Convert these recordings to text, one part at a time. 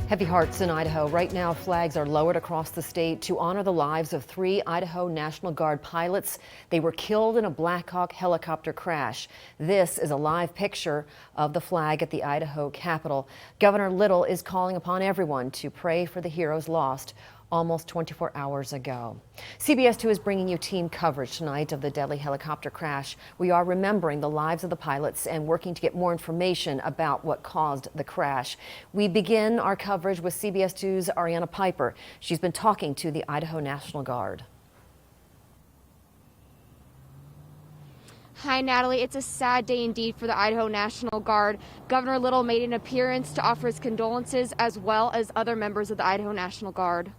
Heavy hearts in Idaho. Right now, flags are lowered across the state to honor the lives of 3 Idaho National Guard pilots. They were killed in a Black Hawk helicopter crash. This is a live picture of the flag at the Idaho Capitol. Governor Little is calling upon everyone to pray for the heroes lost almost 24 hours ago. CBS 2 is bringing you team coverage tonight of the deadly helicopter crash. We are remembering the lives of the pilots and working to get more information about what caused the crash. We begin our coverage with CBS 2's Ariana Piper. She's been talking to the Idaho National Guard. Hi, Natalie. It's a sad day indeed for the Idaho National Guard. Governor Little made an appearance to offer his condolences, as well as other members of the Idaho National Guard.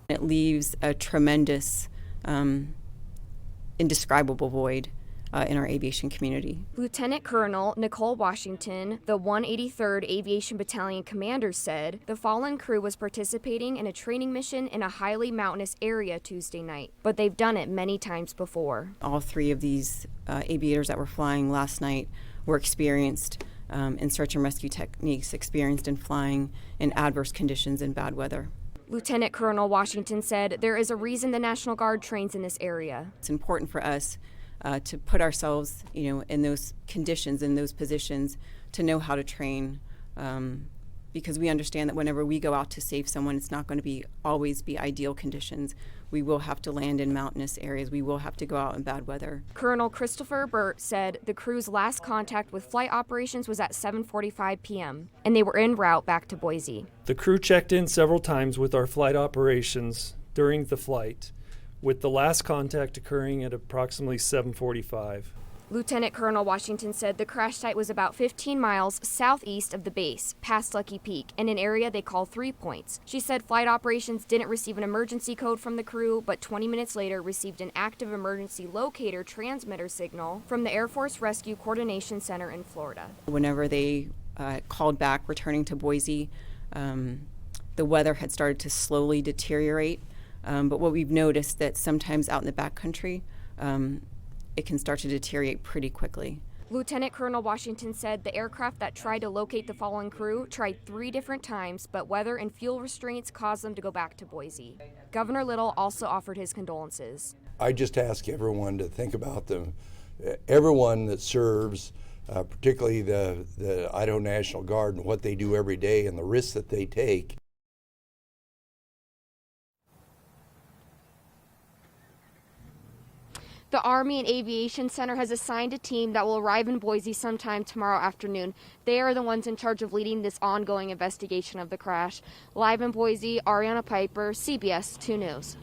It leaves a tremendous, indescribable void in our aviation community. Lieutenant Colonel Nicole Washington, the 183rd Aviation Battalion commander, said the fallen crew was participating in a training mission in a highly mountainous area Tuesday night, but they've done it many times before. All 3 of these aviators that were flying last night were experienced in search and rescue techniques, experienced in flying in adverse conditions and bad weather. Lieutenant Colonel Washington said there is a reason the National Guard trains in this area. It's important for us to put ourselves, in those conditions, in those positions, to know how to train, because we understand that whenever we go out to save someone, it's not going to always be ideal conditions. We will have to land in mountainous areas. We will have to go out in bad weather. Colonel Christopher Burt said the crew's last contact with flight operations was at 7:45 p.m., and they were en route back to Boise. The crew checked in several times with our flight operations during the flight, with the last contact occurring at approximately 7:45. Lieutenant Colonel Washington said the crash site was about 15 miles southeast of the base, past Lucky Peak, in an area they call 3 Points. She said flight operations didn't receive an emergency code from the crew, but 20 minutes later received an active emergency locator transmitter signal from the Air Force Rescue Coordination Center in Florida. Whenever they called back returning to Boise, the weather had started to slowly deteriorate. But what we've noticed that sometimes out in the backcountry, it can start to deteriorate pretty quickly. Lieutenant Colonel Washington said the aircraft that tried to locate the fallen crew tried 3 different times, but weather and fuel restraints caused them to go back to Boise. Governor Little also offered his condolences. I just ask everyone to think about everyone that serves, particularly the Idaho National Guard, and what they do every day and the risks that they take. The Army and Aviation Center has assigned a team that will arrive in Boise sometime tomorrow afternoon. They are the ones in charge of leading this ongoing investigation of the crash. Live in Boise, Ariana Piper, CBS 2 News.